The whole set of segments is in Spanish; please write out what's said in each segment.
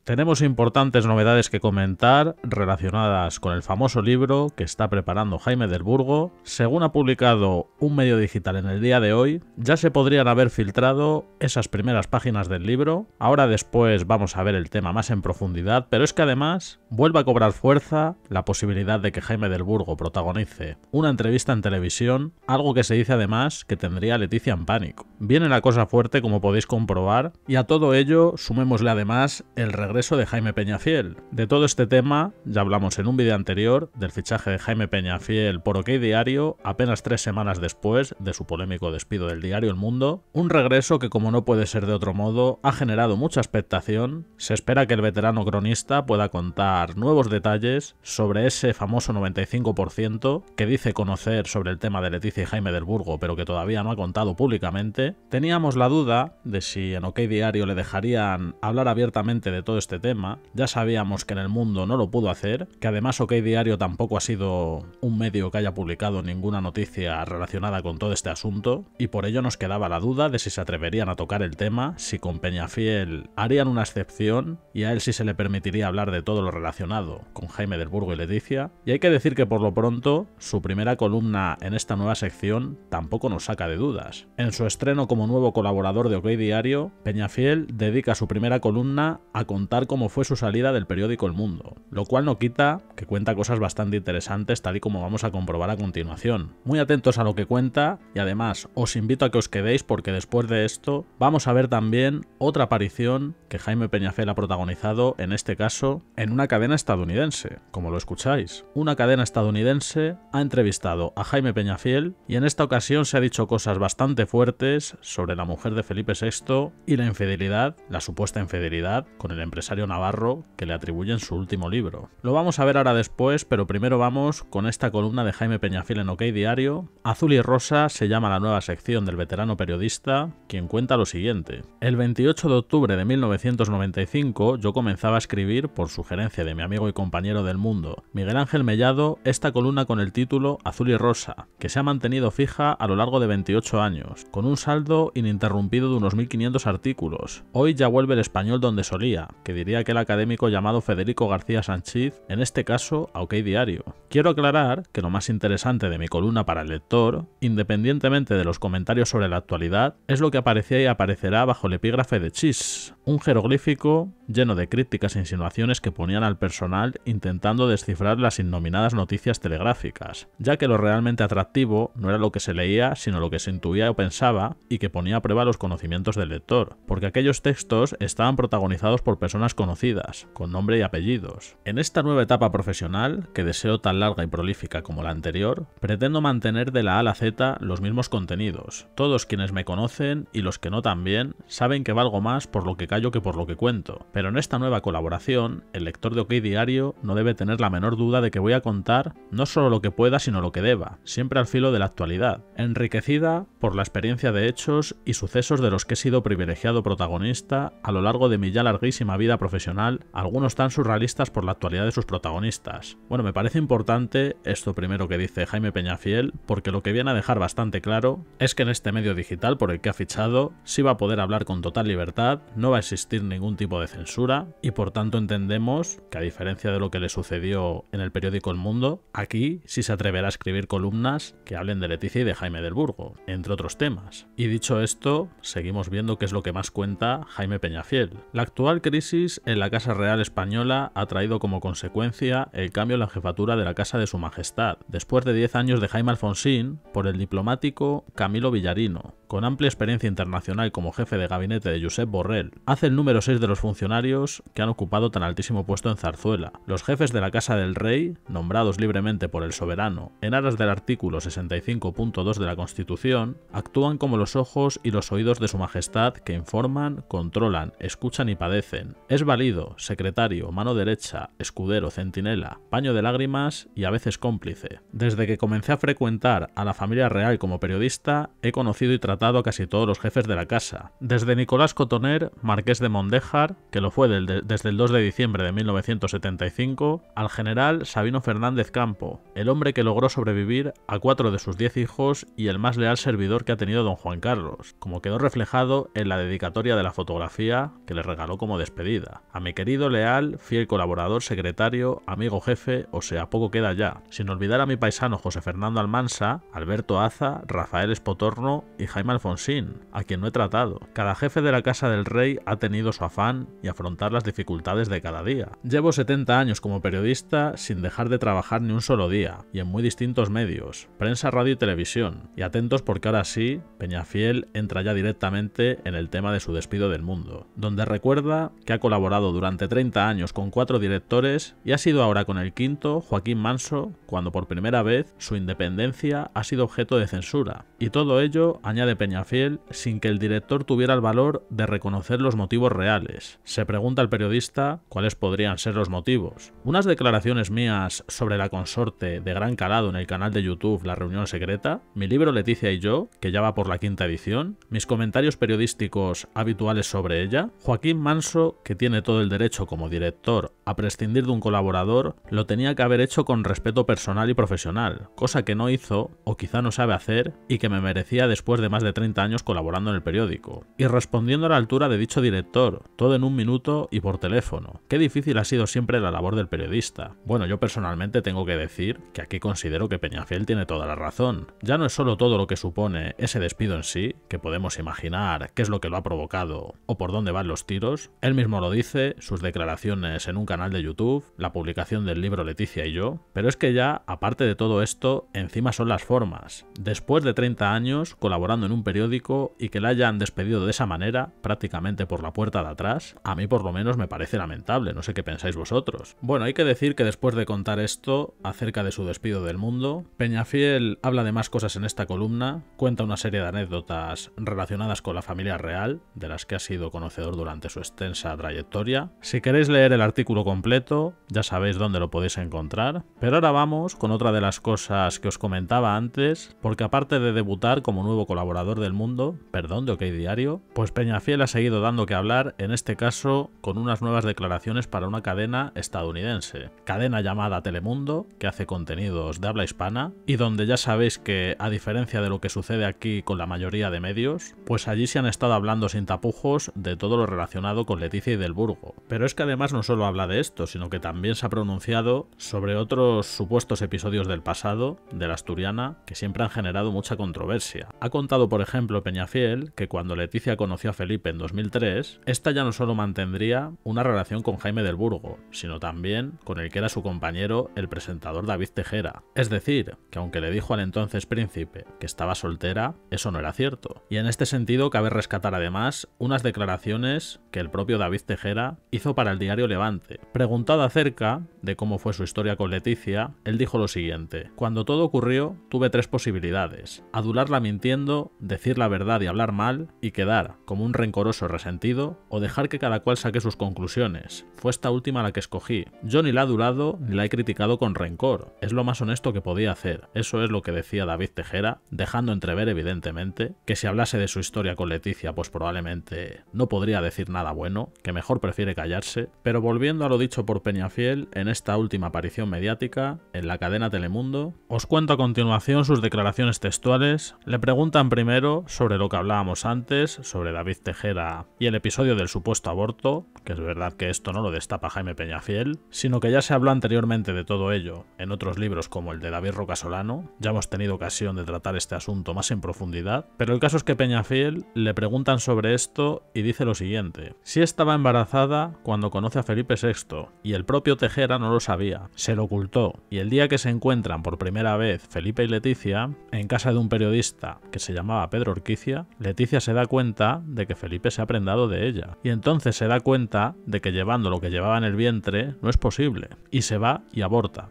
Tenemos importantes novedades que comentar relacionadas con el famoso libro que está preparando Jaime del Burgo. Según ha publicado un medio digital en el día de hoy, ya se podrían haber filtrado esas primeras páginas del libro. Ahora después vamos a ver el tema más en profundidad, pero es que además vuelve a cobrar fuerza la posibilidad de que Jaime del Burgo protagonice una entrevista en televisión, algo que se dice además que tendría Leticia en pánico. Viene la cosa fuerte, como podéis comprobar, y a todo ello sumémosle además el regreso de Jaime Peñafiel. De todo este tema ya hablamos en un vídeo anterior del fichaje de Jaime Peñafiel por OK Diario apenas 3 semanas después de su polémico despido del diario El Mundo. Un regreso que, como no puede ser de otro modo, ha generado mucha expectación. Se espera que el veterano cronista pueda contar nuevos detalles sobre ese famoso 95% que dice conocer sobre el tema de Leticia y Jaime del Burgo, pero que todavía no ha contado públicamente. Teníamos la duda de si en OK Diario le dejarían hablar abiertamente de todo este tema. Ya sabíamos que en El Mundo no lo pudo hacer, que además OK Diario tampoco ha sido un medio que haya publicado ninguna noticia relacionada con todo este asunto, y por ello nos quedaba la duda de si se atreverían a tocar el tema, si con Peñafiel harían una excepción y a él sí se le permitiría hablar de todo lo relacionado con Jaime del Burgo y Leticia. Y hay que decir que por lo pronto su primera columna en esta nueva sección tampoco nos saca de dudas. En su estreno como nuevo colaborador de OK Diario, Peñafiel dedica su primera columna a contar cómo fue su salida del periódico El Mundo, lo cual no quita que cuenta cosas bastante interesantes, tal y como vamos a comprobar a continuación. Muy atentos a lo que cuenta, y además os invito a que os quedéis porque después de esto vamos a ver también otra aparición que Jaime Peñafiel ha protagonizado, en este caso en una cadena estadounidense, como lo escucháis. Una cadena estadounidense ha entrevistado a Jaime Peñafiel y en esta ocasión se ha dicho cosas bastante fuertes sobre la mujer de Felipe VI y la infidelidad, la supuesta infidelidad con el empresario navarro que le atribuyen su último libro. Lo vamos a ver ahora después, pero primero vamos con esta columna de Jaime Peñafiel en OK Diario. Azul y Rosa se llama la nueva sección del veterano periodista, quien cuenta lo siguiente. El 28 de octubre de 1995 yo comenzaba a escribir, por sugerencia de mi amigo y compañero del Mundo, Miguel Ángel Mellado, esta columna con el título Azul y Rosa, que se ha mantenido fija a lo largo de 28 años, con un saldo ininterrumpido de unos 1500 artículos. Hoy ya vuelve El Español donde solía, que diría aquel académico llamado Federico García Sanchís, en este caso a OK Diario. Quiero aclarar que lo más interesante de mi columna para el lector, independientemente de los comentarios sobre la actualidad, es lo que aparecía y aparecerá bajo el epígrafe de Chis, un jeroglífico lleno de crípticas e insinuaciones que ponían al personal intentando descifrar las innominadas noticias telegráficas, ya que lo realmente atractivo no era lo que se leía, sino lo que se intuía o pensaba, y que ponía a prueba los conocimientos del lector, porque aquellos textos estaban protagonizados por personas conocidas, con nombre y apellidos. En esta nueva etapa profesional, que deseo tan larga y prolífica como la anterior, pretendo mantener de la A a la Z los mismos contenidos. Todos quienes me conocen, y los que no también, saben que valgo más por lo que callo que por lo que cuento, pero en esta nueva colaboración, el lector de OK Diario no debe tener la menor duda de que voy a contar no solo lo que pueda, sino lo que deba, siempre al filo de la actualidad, enriquecida por la experiencia de hechos y sucesos de los que he sido privilegiado protagonista a lo largo de mi ya larguísima vida profesional, algunos tan surrealistas por la actualidad de sus protagonistas. Bueno, me parece importante esto primero que dice Jaime Peñafiel, porque lo que viene a dejar bastante claro es que en este medio digital por el que ha fichado sí va a poder hablar con total libertad, no va a existir ningún tipo de censura, y por tanto entendemos que, a diferencia de lo que le sucedió en el periódico El Mundo, aquí sí se atreverá a escribir columnas que hablen de Leticia y de Jaime del Burgo, entre otros temas. Y dicho esto, seguimos viendo qué es lo que más cuenta Jaime Peñafiel. La actual crisis en la Casa Real Española ha traído como consecuencia el cambio en la jefatura de la Casa de Su Majestad, después de 10 años de Jaime Alfonsín, por el diplomático Camilo Villarino, con amplia experiencia internacional como jefe de gabinete de Josep Borrell. Hace el número 6 de los funcionarios que han ocupado tan altísimo puesto en Zarzuela. Los jefes de la Casa del Rey, nombrados libremente por el soberano en aras del artículo 65.2 de la Constitución, actúan como los ojos y los oídos de Su Majestad, que informan, controlan, escuchan y padecen. Es valido, secretario, mano derecha, escudero, centinela, paño de lágrimas y a veces cómplice. Desde que comencé a frecuentar a la familia real como periodista, he conocido y tratado a casi todos los jefes de la casa. Desde Nicolás Cotoner, marqués de Mondéjar, que lo fue desde el 2 de diciembre de 1975, al general Sabino Fernández Campo, el hombre que logró sobrevivir a 4 de sus 10 hijos y el más leal servidor que ha tenido don Juan Carlos, como quedó reflejado en la dedicatoria de la fotografía que le regaló como despedida. vida. A mi querido, leal, fiel colaborador, secretario, amigo jefe, o sea, poco queda ya. Sin olvidar a mi paisano José Fernando Almansa, Alberto Aza, Rafael Espotorno y Jaime Alfonsín, a quien no he tratado. Cada jefe de la Casa del Rey ha tenido su afán y afrontar las dificultades de cada día. Llevo 70 años como periodista sin dejar de trabajar ni un solo día, y en muy distintos medios, prensa, radio y televisión. Y atentos porque ahora sí, Peñafiel entra ya directamente en el tema de su despido del Mundo, donde recuerda que ha colaborado durante 30 años con 4 directores y ha sido ahora con el quinto, Joaquín Manso, cuando por primera vez su independencia ha sido objeto de censura. Y todo ello, añade Peñafiel, sin que el director tuviera el valor de reconocer los motivos reales. Se pregunta el periodista cuáles podrían ser los motivos. Unas declaraciones mías sobre la consorte de gran calado en el canal de YouTube La Reunión Secreta, mi libro Leticia y yo, que ya va por la 5ª edición, mis comentarios periodísticos habituales sobre ella, Joaquín Manso, que tiene todo el derecho como director a prescindir de un colaborador, lo tenía que haber hecho con respeto personal y profesional, cosa que no hizo o quizá no sabe hacer y que me merecía después de más de 30 años colaborando en el periódico. Y respondiendo a la altura de dicho director, todo en un minuto y por teléfono. Qué difícil ha sido siempre la labor del periodista. Bueno, yo personalmente tengo que decir que aquí considero que Peñafiel tiene toda la razón. Ya no es solo todo lo que supone ese despido en sí, que podemos imaginar qué es lo que lo ha provocado o por dónde van los tiros. Él mismo lo dice, sus declaraciones en un canal de YouTube, la publicación del libro Leticia y yo, pero es que ya, aparte de todo esto, encima son las formas. Después de 30 años colaborando en un periódico y que la hayan despedido de esa manera, prácticamente por la puerta de atrás, a mí por lo menos me parece lamentable, no sé qué pensáis vosotros. Bueno, hay que decir que después de contar esto acerca de su despido del Mundo, Peñafiel habla de más cosas en esta columna, cuenta una serie de anécdotas relacionadas con la familia real, de las que ha sido conocedor durante su extensa trayectoria. Si queréis leer el artículo completo, ya sabéis dónde lo podéis encontrar, pero ahora vamos con otra de las cosas que os comentaba antes, porque aparte de debutar como nuevo colaborador del Mundo, de OK Diario, pues Peñafiel ha seguido dando que hablar, en este caso con unas nuevas declaraciones para una cadena estadounidense, cadena llamada Telemundo, que hace contenidos de habla hispana y donde ya sabéis que, a diferencia de lo que sucede aquí con la mayoría de medios, pues allí se han estado hablando sin tapujos de todo lo relacionado con Leticia y del Burgo. Pero es que además no solo habla de esto, sino que también se ha pronunciado sobre otros supuestos episodios del pasado de la Asturiana que siempre han generado mucha controversia. Ha contado, por ejemplo, Peñafiel que cuando Leticia conoció a Felipe en 2003, esta ya no solo mantendría una relación con Jaime del Burgo, sino también con el que era su compañero, el presentador David Tejera. Es decir, que aunque le dijo al entonces príncipe que estaba soltera, eso no era cierto. Y en este sentido cabe rescatar además unas declaraciones que el propio David Tejera hizo para el diario Levante. Preguntado acerca de cómo fue su historia con Leticia, él dijo lo siguiente: cuando todo ocurrió, tuve 3 posibilidades: adularla mintiendo, decir la verdad y hablar mal, y quedar como un rencoroso resentido, o dejar que cada cual saque sus conclusiones. Fue esta última la que escogí. Yo ni la he adulado ni la he criticado con rencor. Es lo más honesto que podía hacer. Eso es lo que decía David Tejera, dejando entrever evidentemente que si hablase de su historia con Leticia, pues probablemente no podría decir nada bueno, que mejor prefiere callarse. Pero volviendo a lo dicho por Peñafiel en esta última aparición mediática en la cadena Telemundo, os cuento a continuación sus declaraciones textuales. Le preguntan primero sobre lo que hablábamos antes, sobre David Tejera y el episodio del supuesto aborto, que es verdad que esto no lo destapa Jaime Peñafiel, sino que ya se habló anteriormente de todo ello en otros libros como el de David Rocasolano. Ya hemos tenido ocasión de tratar este asunto más en profundidad, pero el caso es que Peñafiel le preguntan sobre esto y dice lo siguiente: si estaba embarazada cuando conoce a Felipe VI y el propio Tejera no lo sabía, se lo ocultó, y el día que se encuentran por primera vez Felipe y Leticia en casa de un periodista que se llamaba Pedro Orquicia, Leticia se da cuenta de que Felipe se ha prendado de ella, y entonces se da cuenta de que llevando lo que llevaba en el vientre no es posible, y se va y aborta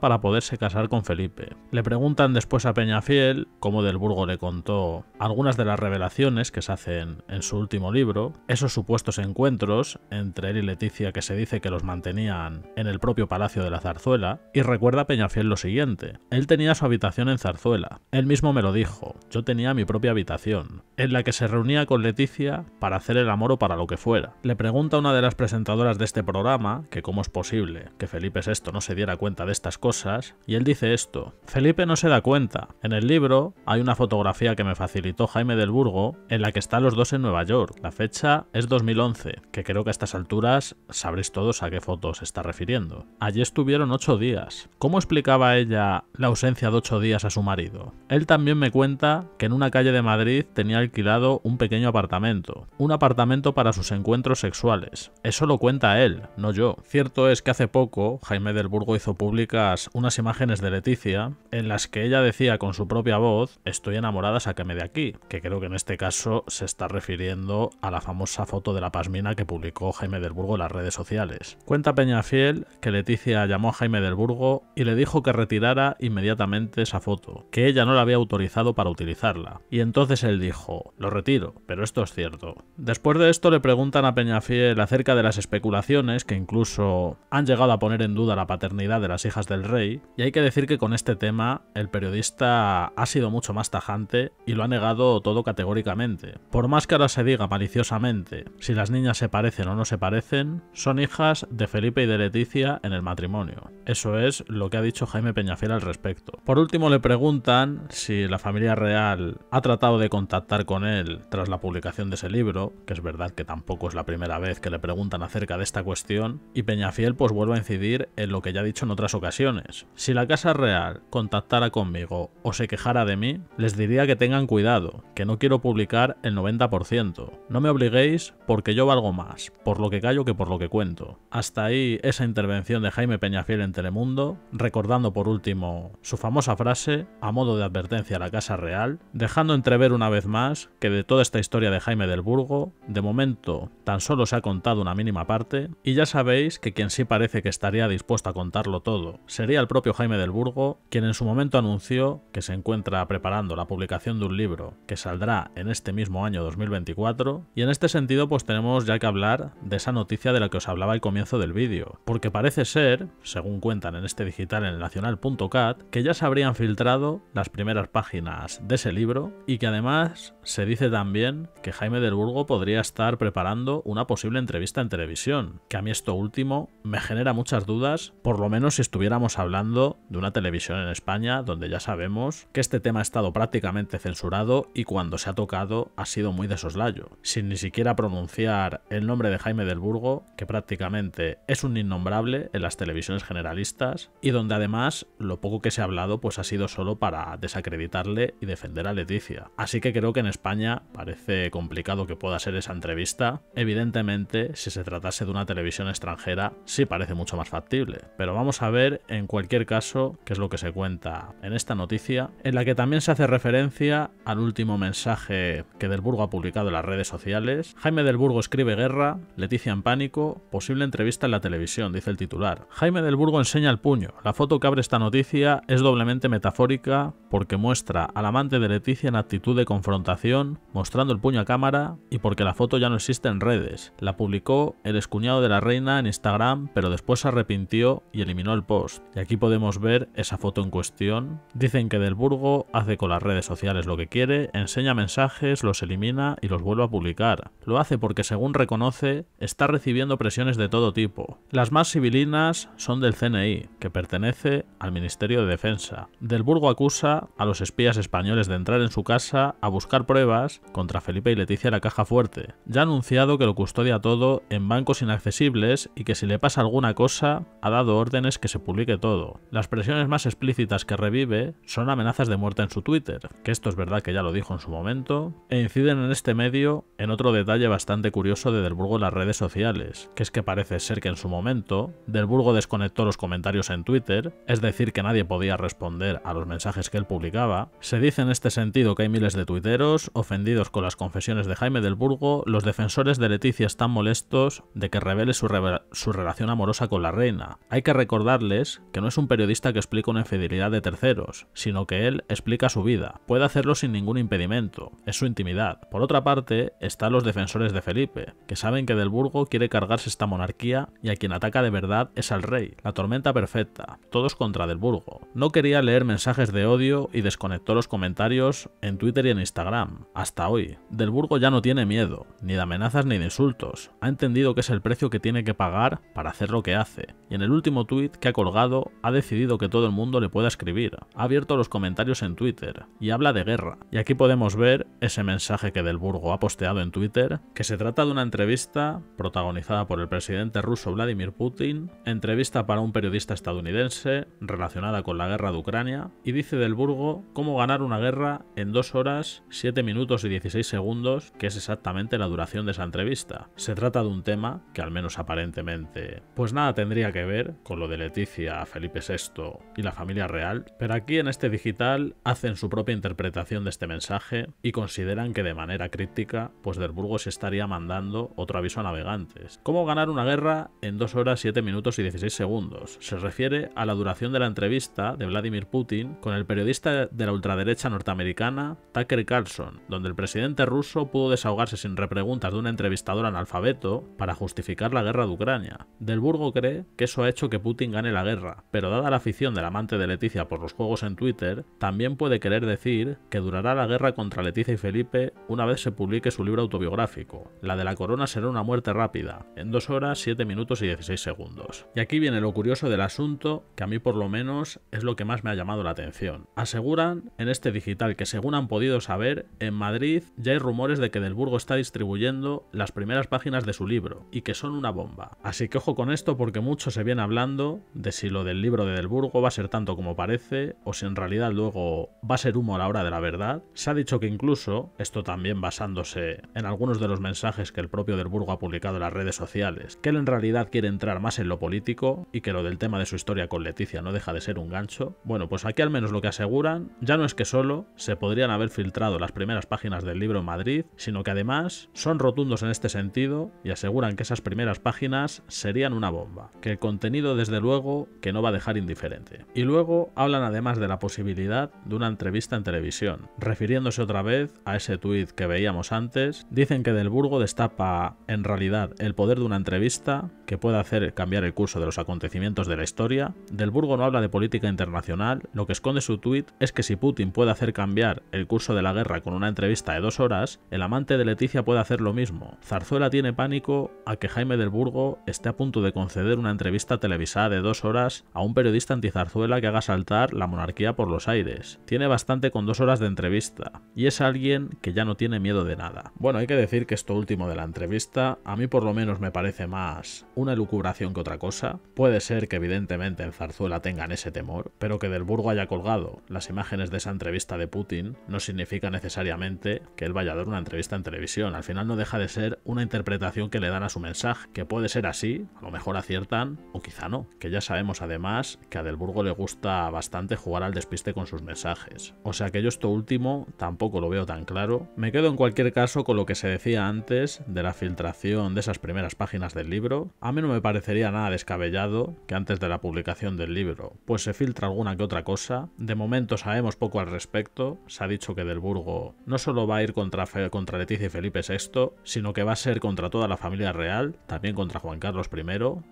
para poderse casar con Felipe. Le preguntan después a Peñafiel cómo del Burgo le contó algunas de las revelaciones que se hacen en su último libro, esos supuestos encuentros entre él y Leticia que se dice que los mantenían en el propio Palacio de la Zarzuela, y recuerda a Peñafiel lo siguiente: él tenía su habitación en Zarzuela, él mismo me lo dijo, yo tenía mi propia habitación, en la que se reunía con Leticia para hacer el amor o para lo que fuera. Le pregunta a una de las presentadoras de este programa que cómo es posible que Felipe VI no se diera cuenta de estas cosas, y él dice esto: Felipe no se da cuenta. En el libro hay una fotografía que me facilitó Jaime del Burgo en la que están los dos en Nueva York. La fecha es 2011, que que creo que a estas alturas sabréis todos a qué foto se está refiriendo. Allí estuvieron 8 días. ¿Cómo explicaba ella la ausencia de 8 días a su marido? Él también me cuenta que en una calle de Madrid tenía alquilado un pequeño apartamento. Un apartamento para sus encuentros sexuales. Eso lo cuenta él, no yo. Cierto es que hace poco Jaime del Burgo hizo públicas unas imágenes de Leticia en las que ella decía con su propia voz: estoy enamorada, sáqueme de aquí, que creo que en este caso se está refiriendo a la famosa foto de la pasmina que publicó Jaime del Burgo en las redes sociales. Cuenta Peñafiel que Leticia llamó a Jaime del Burgo y le dijo que retirara inmediatamente esa foto, que ella no la había autorizado para utilizarla. Y entonces él dijo: lo retiro, pero esto es cierto. Después de esto le preguntan a Peñafiel acerca de las especulaciones que incluso han llegado a poner en duda la paternidad de las hijas del rey, y hay que decir que con este tema el periodista ha sido mucho más tajante y lo ha negado todo categóricamente. Por más que ahora se diga maliciosamente si las niñas se parecen o no se parecen, son hijas de Felipe y de Leticia en el matrimonio. Eso es lo que ha dicho Jaime Peñafiel al respecto. Por último le preguntan si la familia real ha tratado de contactar con él tras la publicación de ese libro, que es verdad que tampoco es la primera vez que le preguntan acerca de esta cuestión, y Peñafiel pues vuelve a incidir en lo que ya ha dicho en otras ocasiones. Si la Casa Real contactara conmigo o se quejara de mí, les diría que tengan cuidado, que no quiero publicar el 90%. No me obliguéis porque yo valgo más, por lo que callo que por lo que cuento. Hasta ahí esa intervención de Jaime Peñafiel en Telemundo, recordando por último su famosa frase, a modo de advertencia a la Casa Real, dejando entrever una vez más que de toda esta historia de Jaime del Burgo, de momento tan solo se ha contado una mínima parte, y ya sabéis que quien sí parece que estaría dispuesto a contarlo todo sería el propio Jaime del Burgo, quien en su momento anunció que se encuentra preparando la publicación de un libro que saldrá en este mismo año 2024, y en este sentido pues tenemos ya que hablar de esa noticia de la que os hablaba al comienzo del vídeo, porque parece ser, según cuentan en este digital en el nacional.cat, que ya se habrían filtrado las primeras páginas de ese libro y que además se dice también que Jaime del Burgo podría estar preparando una posible entrevista en televisión, que a mí esto último me genera muchas dudas, por lo menos si estuviéramos hablando de una televisión en España donde ya sabemos que este tema ha estado prácticamente censurado y cuando se ha tocado ha sido muy de soslayo, sin ni siquiera pronunciar el nombre de Jaime del Burgo, que prácticamente es un innombrable en las televisiones generalistas y donde además lo poco que se ha hablado pues ha sido solo para desacreditarle y defender a Leticia. Así que creo que en España parece complicado que pueda ser esa entrevista. Evidentemente, si se tratase de una televisión extranjera, sí parece mucho más factible. Pero vamos a ver en cualquier caso qué es lo que se cuenta en esta noticia, en la que también se hace referencia al último mensaje que Del Burgo ha publicado en las redes sociales. Jaime del Burgo escribe guerra, Leticia en pánico, posible entrevista en la televisión, dice el titular. Jaime del Burgo enseña el puño. La foto que abre esta noticia es doblemente metafórica porque muestra al amante de Leticia en actitud de confrontación, mostrando el puño a cámara, y porque la foto ya no existe en redes. La publicó el excuñado de la reina en Instagram, pero después se arrepintió y eliminó el post. Y aquí podemos ver esa foto en cuestión. Dicen que Del Burgo hace con las redes sociales lo que quiere, enseña mensajes, los elimina y los vuelve a publicar. Lo hace porque, según reconoce, está recibiendo presiones de todo tipo. Las más civilinas son del CNI, que pertenece al Ministerio de Defensa. Del Burgo acusa a los espías españoles de entrar en su casa a buscar pruebas contra Felipe y Leticia en la Caja Fuerte. Ya ha anunciado que lo custodia todo en bancos inaccesibles y que si le pasa alguna cosa, ha dado órdenes que se publique todo. Las presiones más explícitas que revive son amenazas de muerte en su Twitter, que esto es verdad que ya lo dijo en su momento, e inciden en este medio en otro detalle bastante curioso de Del Burgo en las redes sociales, que es que parece ser que en su momento Del Burgo desconectó los comentarios en Twitter, es decir que nadie podía responder a los mensajes que él publicaba. Se dice en este sentido que hay miles de tuiteros ofendidos con las confesiones de Jaime del Burgo. Los defensores de Leticia están molestos de que revele su relación amorosa con la reina. Hay que recordarles que no es un periodista que explica una infidelidad de terceros, sino que él explica su vida. Puede hacerlo sin ningún impedimento, es su intimidad. Por otra parte, están los defensores de Felipe, que saben que Del Burgo quiere cargarse esta monarquía y a quien ataca de verdad es al rey. La tormenta perfecta, todos contra Del Burgo. No quería leer mensajes de odio silencio y desconectó los comentarios en Twitter y en Instagram. Hasta hoy, Del Burgo ya no tiene miedo, ni de amenazas ni de insultos. Ha entendido que es el precio que tiene que pagar para hacer lo que hace. Y en el último tuit que ha colgado, ha decidido que todo el mundo le pueda escribir. Ha abierto los comentarios en Twitter y habla de guerra. Y aquí podemos ver ese mensaje que Del Burgo ha posteado en Twitter, que se trata de una entrevista protagonizada por el presidente ruso Vladimir Putin, entrevista para un periodista estadounidense relacionada con la guerra de Ucrania, y dice Del Burgo cómo ganar una guerra en 2 horas, 7 minutos y 16 segundos, que es exactamente la duración de esa entrevista. Se trata de un tema que al menos aparentemente pues nada tendría que ver con lo de Leticia, Felipe VI y la familia real, pero aquí en este digital hacen su propia interpretación de este mensaje y consideran que de manera críptica pues Del Burgo se estaría mandando otro aviso a navegantes. ¿Cómo ganar una guerra en 2 horas, 7 minutos y 16 segundos? Se refiere a la duración de la entrevista de Vladimir Putin con el periodista de la ultraderecha norteamericana Tucker Carlson, donde el presidente ruso pudo desahogarse sin repreguntas de un entrevistador analfabeto para justificar la guerra de Ucrania. Del Burgo cree que eso ha hecho que Putin gane la guerra, pero dada la afición del amante de Leticia por los juegos en Twitter, también puede querer decir que durará la guerra contra Leticia y Felipe una vez se publique su libro autobiográfico. La de la corona será una muerte rápida, en 2 horas, 7 minutos y 16 segundos. Y aquí viene lo curioso del asunto, que a mí por lo menos es lo que más me ha llamado la atención. Aseguran en este digital que según han podido saber, en Madrid ya hay rumores de que Del Burgo está distribuyendo las primeras páginas de su libro, y que son una bomba. Así que ojo con esto porque mucho se viene hablando de si lo del libro de Del Burgo va a ser tanto como parece, o si en realidad luego va a ser humo a la hora de la verdad. Se ha dicho que incluso, esto también basándose en algunos de los mensajes que el propio Del Burgo ha publicado en las redes sociales, que él en realidad quiere entrar más en lo político y que lo del tema de su historia con Leticia no deja de ser un gancho. Bueno, pues aquí al menos lo que aseguran ya no es que solo se podrían haber filtrado las primeras páginas del libro en Madrid, sino que además son rotundos en este sentido y aseguran que esas primeras páginas serían una bomba, que el contenido desde luego que no va a dejar indiferente. Y luego hablan además de la posibilidad de una entrevista en televisión. Refiriéndose otra vez a ese tuit que veíamos antes, dicen que Del Burgo destapa en realidad el poder de una entrevista que puede hacer cambiar el curso de los acontecimientos de la historia. Del Burgo no habla de política internacional, lo que esconde su tuit es que si Putin puede hacer cambiar el curso de la guerra con una entrevista de 2 horas, el amante de Leticia puede hacer lo mismo. Zarzuela tiene pánico a que Jaime Del Burgo esté a punto de conceder una entrevista televisada de 2 horas a un periodista anti-Zarzuela que haga saltar la monarquía por los aires. Tiene bastante con 2 horas de entrevista, y es alguien que ya no tiene miedo de nada. Bueno, hay que decir que esto último de la entrevista a mí por lo menos me parece más una elucubración que otra cosa. Puede ser que evidentemente en Zarzuela tengan ese temor, pero que Del Burgo haya colgado las imágenes de esa entrevista de Putin no significa necesariamente que él vaya a dar una entrevista en televisión. Al final no deja de ser una interpretación que le dan a su mensaje, que puede ser así, a lo mejor aciertan o quizá no, que ya sabemos además que a Del Burgo le gusta bastante jugar al despiste con sus mensajes. O sea que yo esto último tampoco lo veo tan claro. Me quedo en cualquier caso con lo que se decía antes de la filtración de esas primeras páginas del libro. A mí no me parecería nada descabellado que antes de la publicación del libro pues se filtra alguna que otra cosa. De momento sabemos poco al respecto. Se ha dicho que Del Burgo no solo va a ir contra Leticia y Felipe VI, sino que va a ser contra toda la familia real, también contra Juan Carlos I,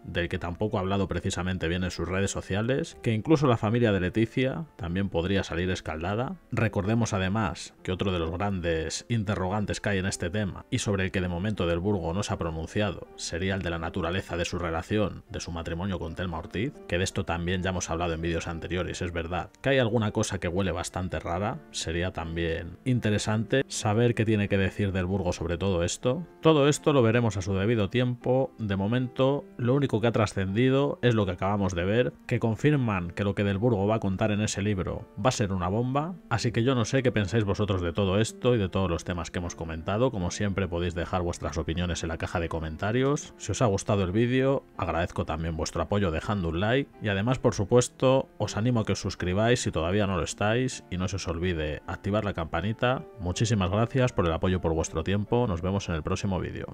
del que tampoco ha hablado precisamente bien en sus redes sociales, que incluso la familia de Leticia también podría salir escaldada. Recordemos además que otro de los grandes interrogantes que hay en este tema, y sobre el que de momento Del Burgo no se ha pronunciado, sería el de la naturaleza de su relación, de su matrimonio con Thelma Ortiz, que de esto también ya hemos hablado en vídeos anteriores. Es verdad que hay alguna cosa que huele bastante rara, sería también interesante saber qué tiene que decir Del Burgo sobre todo esto. Todo esto lo veremos a su debido tiempo. De momento lo único que ha trascendido es lo que acabamos de ver, que confirman que lo que Del Burgo va a contar en ese libro va a ser una bomba, así que yo no sé qué pensáis vosotros de todo esto y de todos los temas que hemos comentado. Como siempre podéis dejar vuestras opiniones en la caja de comentarios. Si os ha gustado el vídeo, agradezco también vuestro apoyo dejando un like, y además por supuesto os animo a que os suscribáis si todavía no lo estáis, y no se os olvide activar la campanita. Muchísimas gracias por el apoyo, por vuestro tiempo. Nos vemos en el próximo vídeo.